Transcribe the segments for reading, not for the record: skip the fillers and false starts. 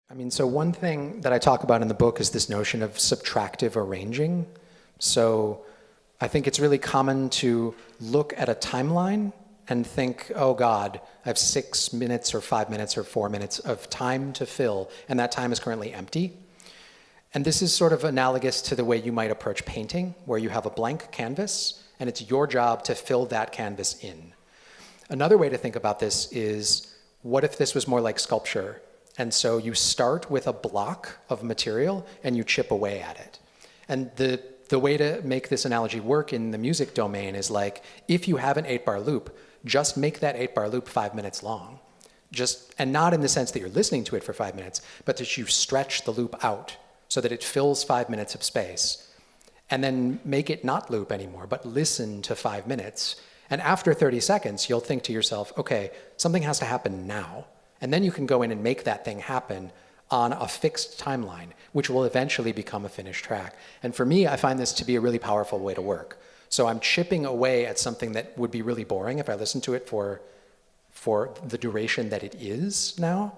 I mean, so one thing that I talk about in the book is this notion of subtractive arranging. So I think it's really common to look at a timeline and think, oh God, I have 6 minutes or 5 minutes or 4 minutes of time to fill, and that time is currently empty. And this is sort of analogous to the way you might approach painting, where you have a blank canvas, and it's your job to fill that canvas in. Another way to think about this is, what if this was more like sculpture? And so you start with a block of material and you chip away at it. And the way to make this analogy work in the music domain is like, if you have an 8-bar loop, just make that 8-bar loop 5 minutes long. And not in the sense that you're listening to it for 5 minutes, but that you stretch the loop out so that it fills 5 minutes of space. And then make it not loop anymore, but listen to 5 minutes. And after 30 seconds, you'll think to yourself, okay, something has to happen now. And then you can go in and make that thing happen on a fixed timeline, which will eventually become a finished track. And for me, I find this to be a really powerful way to work. So I'm chipping away at something that would be really boring if I listened to it for the duration that it is now.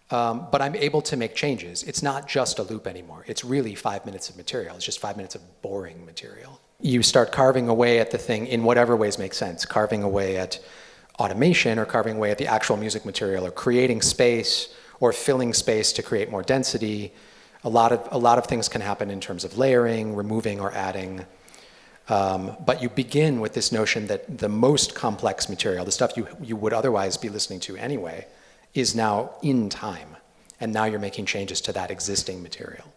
But I'm able to make changes. It's not just a loop anymore. It's really 5 minutes of material. It's just 5 minutes of boring material. You start carving away at the thing in whatever ways make sense, carving away at automation or carving away at the actual music material or creating space or filling space to create more density. A lot of things can happen in terms of layering, removing, or adding. But you begin with this notion that the most complex material, the stuff you would otherwise be listening to anyway, is now in time. And now you're making changes to that existing material.